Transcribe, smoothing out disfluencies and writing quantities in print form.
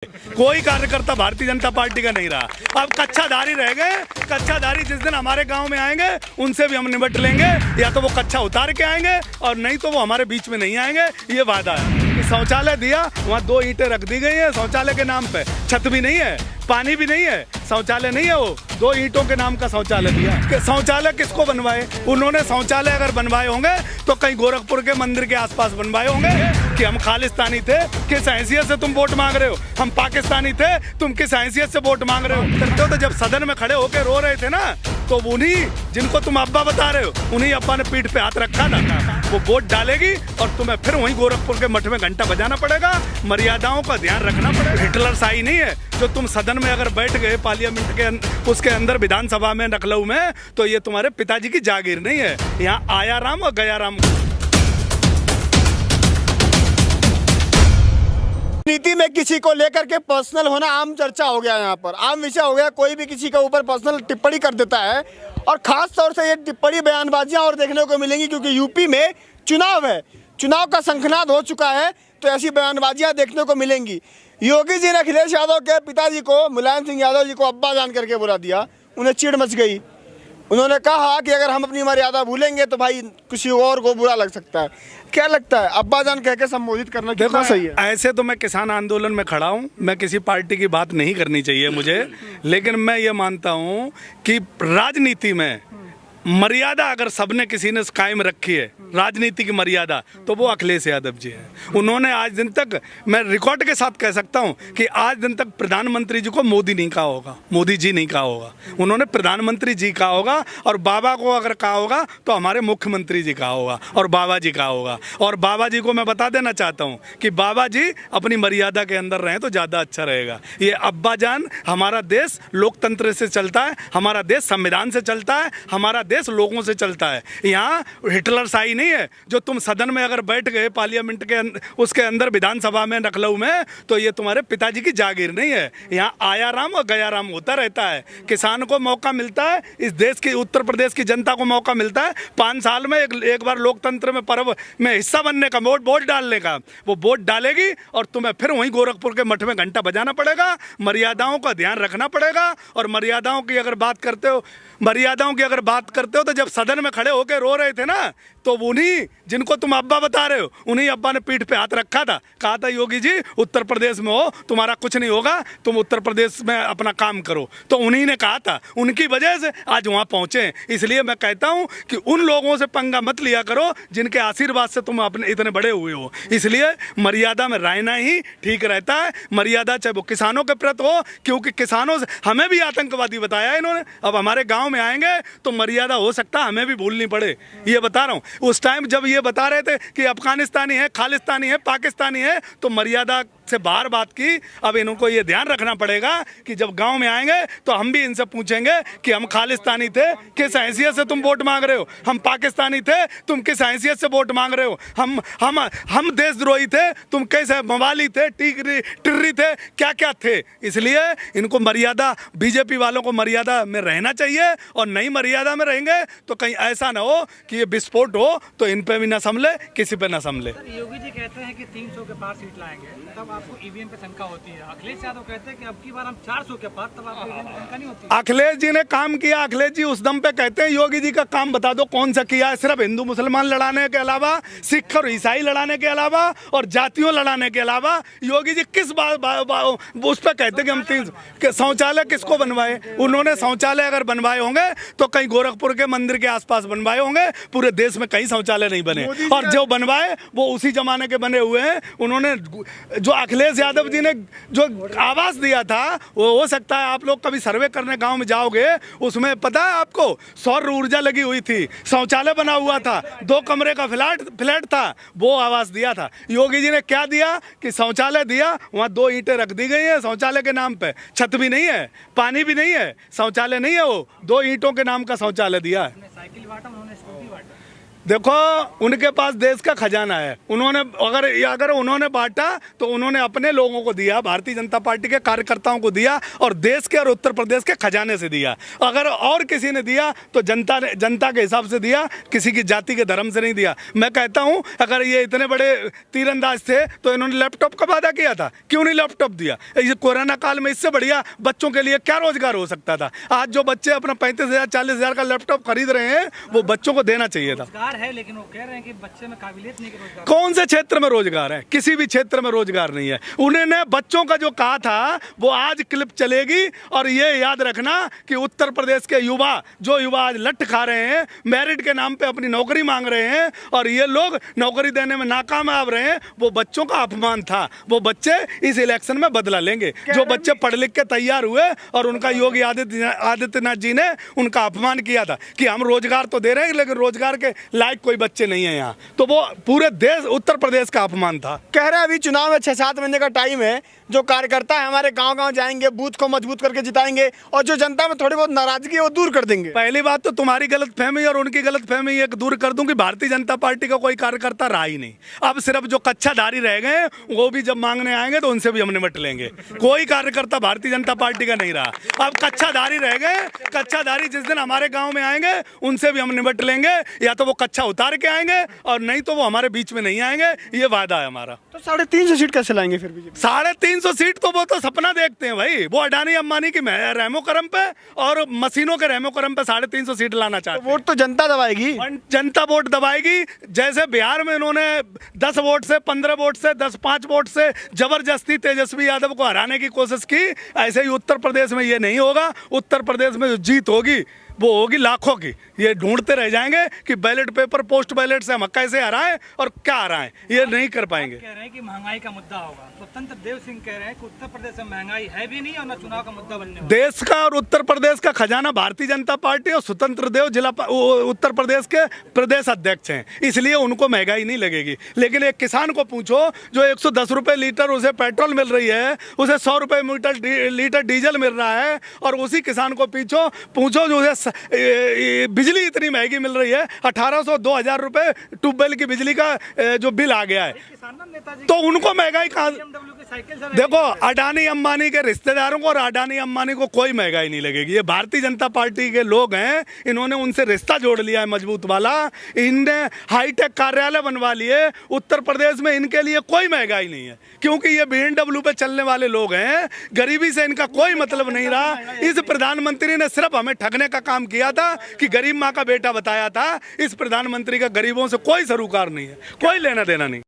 कोई कार्यकर्ता भारतीय जनता पार्टी का नहीं रहा। अब कच्चाधारी रह गए। कच्चाधारी जिस दिन हमारे गांव में आएंगे उनसे भी हम निपट लेंगे, या तो वो कच्चा उतार के आएंगे और नहीं तो वो हमारे बीच में नहीं आएंगे। ये वादा है कि शौचालय दिया, वहाँ 2 ईंटें रख दी गई हैं शौचालय के नाम पे, छत भी नहीं है, पानी भी नहीं है, शौचालय नहीं है, वो 2 ईंटों के नाम का शौचालय दिया। शौचालय किसको बनवाए? उन्होंने शौचालय अगर बनवाए होंगे तो कहीं गोरखपुर के मंदिर के आसपास बनवाए होंगे कि हम खालिस्तानी थे, किस हैसियत से तुम वोट मांग रहे हो? हम पाकिस्तानी थे, तुम किस हैसियत से वोट मांग रहे हो? करते हो तो जब सदन में खड़े होकर रो रहे थे ना, तो उन्हीं जिनको तुम अब्बा बता रहे हो, उन्हीं अब्बा ने पीठ पे हाथ रखा था। वो वोट डालेगी और तुम्हें फिर वहीं गोरखपुर के मठ में घंटा बजाना पड़ेगा। मर्यादाओं का ध्यान रखना पड़ेगा। हिटलर शाही नहीं है जो तुम सदन में अगर बैठ गए पार्लियामेंट के उसके अंदर विधानसभा में लखनऊ में, तो ये तुम्हारे पिताजी की जागीर नहीं है। यहाँ आया राम और गया राम। नीति में किसी को लेकर के पर्सनल होना आम चर्चा हो गया, यहाँ पर आम विषय हो गया। कोई भी किसी के ऊपर पर्सनल टिप्पणी कर देता है और खास तौर से ये टिप्पणी बयानबाजियां और देखने को मिलेंगी क्योंकि यूपी में चुनाव है, चुनाव का शंखनाद हो चुका है, तो ऐसी बयानबाजियां देखने को मिलेंगी। योगी जी ने अखिलेश यादव के पिताजी को, मुलायम सिंह यादव जी को अब्बा जान करके बुला दिया। उन्हें चिढ़ मच गई। उन्होंने कहा कि अगर हम अपनी मर्यादा भूलेंगे तो भाई किसी और को बुरा लग सकता है। क्या लगता है, अब्बा जान कह के संबोधित करना कितना सही है? ऐसे तो मैं किसान आंदोलन में खड़ा हूँ, मैं किसी पार्टी की बात नहीं करनी चाहिए मुझे, लेकिन मैं ये मानता हूँ कि राजनीति में मर्यादा अगर सबने किसी ने कायम रखी है, राजनीति की मर्यादा, तो वो अखिलेश यादव जी हैं। उन्होंने आज दिन तक, मैं रिकॉर्ड के साथ कह सकता हूं कि आज दिन तक प्रधानमंत्री जी को मोदी नहीं कहा होगा, मोदी जी नहीं कहा होगा, उन्होंने प्रधानमंत्री जी कहा होगा। और बाबा को अगर कहा होगा तो हमारे मुख्यमंत्री जी कहा होगा और बाबा जी कहा होगा। और बाबा जी को मैं बता देना चाहता हूँ कि बाबा जी अपनी मर्यादा के अंदर रहें तो ज़्यादा अच्छा रहेगा। ये अब्बा जान, हमारा देश लोकतंत्र से चलता है, हमारा देश संविधान से चलता है, हमारा देश लोगों से चलता है। यहाँ हिटलर शाही नहीं है जो तुम सदन में अगर बैठ गए पार्लियामेंट के उसके अंदर विधानसभा में लखनऊ में, तो ये तुम्हारे पिताजी की जागीर नहीं है। यहाँ आया राम और गया राम होता रहता है। किसान को मौका मिलता है, इस देश की, उत्तर प्रदेश की जनता को मौका मिलता है 5 साल में एक बार लोकतंत्र में पर्व में हिस्सा बनने का, वोट डालने का। वो वोट डालेगी और तुम्हें फिर वहीं गोरखपुर के मठ में घंटा बजाना पड़ेगा। मर्यादाओं का ध्यान रखना पड़ेगा। और मर्यादाओं की अगर बात करते हो तो जब सदन में खड़े होकर रो रहे थे ना, तो उन्हीं जिनको तुम अब्बा बता रहे हो, उन्हीं अब्बा ने पीठ पे हाथ रखा था। कहा था योगी जी उत्तर प्रदेश में हो, तुम्हारा कुछ नहीं होगा, तुम उत्तर प्रदेश में अपना काम करो। तो उन्हीं ने कहा था, उनकी वजह से आज वहाँ पहुँचे। इसलिए मैं कहता हूँ कि उन लोगों से पंगा मत लिया करो जिनके आशीर्वाद से तुम अपने इतने बड़े हुए हो। इसलिए मर्यादा में रहना ही ठीक रहता है। मर्यादा चाहे वो किसानों के प्रति हो, क्योंकि किसानों से हमें भी आतंकवादी बताया इन्होंने। अब हमारे गाँव में आएंगे तो मर्यादा हो सकता है हमें भी भूलनी पड़े, ये बता रहा हूँ। उस टाइम जब ये बता रहे थे कि अफगानिस्तानी है, खालिस्तानी है, पाकिस्तानी है, तो मर्यादा से बाहर बात की। अब इनको ये ध्यान रखना पड़ेगा कि जब गांव में आएंगे तो हम भी इनसे पूछेंगे कि हम खालिस्तानी थे, किस हैसियत से तुम वोट मांग रहे हो? हम पाकिस्तानी थे, तुम किस हैसियत से वोट मांग रहे हो? हम देशद्रोही थे, तुम कैसे मवाली थे, टिर्री थे, क्या क्या थे? इसलिए इनको मर्यादा, बीजेपी वालों को मर्यादा में रहना चाहिए। और नई मर्यादा में रहेंगे तो कहीं ऐसा ना हो कि ये विस्फोट हो तो इन पे भी ना संभले, किसी पे ना संभले। योगी जी कहते हैं कि 300 के पार सीट लाएंगे, तब आपको ईवीएम पे शंका होती है। अखिलेश यादव कहते हैं कि अब की बार हम 400 के पार, तब आपको ईवीएम पे शंका नहीं होती। अखिलेश जी ने काम किया। अखिलेश जी उस दम पे कहते हैं योगी जी का काम बता दो कौन सा किया है। सिर्फ हिंदू मुसलमान लड़ाने के अलावा, सिख और ईसाई लड़ाने के अलावा और जातियों लड़ाने के अलावा योगी जी किस उस पर कहते कि हम 300 शौचालय किसको बनवाए? उन्होंने शौचालय अगर बनवाए होंगे तो कहीं गोरखपुर के मंदिर के आसपास बनवाए होंगे, पूरे देश में कहीं शौचालय नहीं बने। और जो बनवाए वो उसी जमाने के बने हुए हैं। उन्होंने जो अखिलेश यादव जी ने जो आवास दिया था, वो हो सकता है आप लोग कभी सर्वे करने गांव में जाओगे, उसमें पता है आपको सौर ऊर्जा लगी हुई थी, शौचालय बना हुआ था, 2 कमरे का फ्लैट था, वो आवास दिया था। योगी जी ने क्या दिया कि शौचालय दिया, वहाँ 2 ईंटें रख दी गई हैं शौचालय के नाम पे, छत भी नहीं है, पानी भी नहीं है, शौचालय नहीं है, वो 2 ईंटों के नाम का शौचालय दिया है। साइकिल बांटा, उन्होंने स्कूटी बांटा। देखो उनके पास देश का खजाना है, उन्होंने अगर उन्होंने बांटा तो उन्होंने अपने लोगों को दिया, भारतीय जनता पार्टी के कार्यकर्ताओं को दिया और देश के और उत्तर प्रदेश के खजाने से दिया। अगर और किसी ने दिया तो जनता के हिसाब से दिया, किसी की जाति के धर्म से नहीं दिया। मैं कहता हूं अगर ये इतने बड़े तीरंदाज थे तो इन्होंने लैपटॉप का वादा किया था, क्यों नहीं लैपटॉप दिया? इस कोरोना काल में इससे बढ़िया बच्चों के लिए क्या रोजगार हो सकता था? आज जो बच्चे अपना 35,000 40,000 का लैपटॉप खरीद रहे हैं वो बच्चों को देना चाहिए था। रोजगार है लेकिन वो कह रहे हैं कि बच्चे में काबिलियत नहीं कि रोजगार। कौन से क्षेत्र में रोजगार है? किसी भी क्षेत्र में रोजगार नहीं है। उन्होंने बच्चों का जो कहा था वो आज क्लिप चलेगी और ये याद रखना कि उत्तर प्रदेश के युवा आज लठ खा रहे हैं, मेरिट के नाम पे अपनी नौकरी मांग रहे हैं और ये लोग नौकरी देने में नाकामयाब रहे हैं, वो बच्चों का अपमान था। वो बच्चे इस इलेक्शन में बदला लेंगे। जो बच्चे पढ़ लिख के तैयार हुए और उनका योगी आदित्यनाथ जी ने उनका अपमान किया था कि हम रोजगार तो दे रहे हैं लेकिन रोजगार के लायक कोई बच्चे नहीं है यहाँ, तो वो पूरे देश उत्तर प्रदेश का अपमान था। कह रहे हैं अभी चुनाव में 6-7 महीने का टाइम है, जो कार्यकर्ता है हमारे गांव-गांव जाएंगे, बूथ को मजबूत करके जिताएंगे और जो जनता में थोड़ी बहुत नाराजगी है वो दूर कर देंगे। पहली बात तो तुम्हारी गलतफहमी और उनकी गलतफहमी एक दूर कर दूं कि भारतीय जनता पार्टी का कोई कार्यकर्ता रहा ही नहीं। अब सिर्फ जो कच्चाधारी रह गए वो भी जब मांगने आएंगे तो उनसे भी हम निपट लेंगे। कोई कार्यकर्ता भारतीय जनता पार्टी का नहीं रहा। अब कच्चाधारी रह गए, कच्चाधारी जिस दिन हमारे गाँव में आएंगे उनसे भी हम निपट लेंगे, या तो वो कच्चा उतार के आएंगे और नहीं तो वो हमारे बीच में नहीं आएंगे। ये वादा है हमारा। तो 350 सीट कैसे लाएंगे फिर बीजेपी? 350 सीट तो वो तो सपना देखते हैं भाई। वो अडानी अंबानी की रहमो करम पे और मशीनों के रहमो करम पे 350 सीट लाना चाहते हैं। वोट तो जनता दबाएगी। जनता वोट दबाएगी। जैसे बिहार में इन्होंने 10 वोट से, 15 वोट से, 5 वोट से जबरदस्ती तेजस्वी यादव को हराने की कोशिश की, ऐसे ही उत्तर प्रदेश में ये नहीं होगा। उत्तर प्रदेश में जो जीत होगी वो होगी लाखों की। ये ढूंढते रह जाएंगे कि बैलेट पेपर, पोस्ट बैलेट से हम कैसे हराएं और क्या हराएं, ये नहीं कर पाएंगे। कह रहे हैं कि महंगाई का मुद्दा होगा। स्वतंत्र देव सिंह कह रहे हैं कि उत्तर प्रदेश में महंगाई है भी नहीं और न चुनाव का मुद्दा बनने वाला। देश का और उत्तर प्रदेश का खजाना भारतीय जनता पार्टी और स्वतंत्र देव उत्तर प्रदेश के प्रदेश अध्यक्ष हैं, इसलिए उनको महंगाई नहीं लगेगी। लेकिन एक किसान को पूछो जो 110 रुपए लीटर उसे पेट्रोल मिल रही है, उसे 100 रुपए लीटर डीजल मिल रहा है, और उसी किसान को पूछो जो उसे बिजली इतनी महंगी मिल रही है, 1800-2000 रुपए ट्यूबवेल की बिजली का जो बिल आ गया है, तो उनको महंगाई कहाँ? देखो अडानी अंबानी के रिश्तेदारों को और अडानी अंबानी को कोई महंगाई नहीं लगेगी। ये भारतीय जनता पार्टी के लोग हैं, इन्होंने उनसे रिश्ता जोड़ लिया है मजबूत वाला। इनने हाईटेक कार्यालय बनवा लिए। उत्तर प्रदेश में इनके लिए कोई महंगाई नहीं है क्योंकि ये BMW पे चलने वाले लोग हैं। गरीबी से इनका कोई मतलब नहीं रहा। इस प्रधानमंत्री ने सिर्फ हमें ठगने का काम किया था कि गरीब माँ का बेटा बताया था। इस प्रधानमंत्री का गरीबों से कोई सरोकार नहीं है, कोई लेना देना नहीं।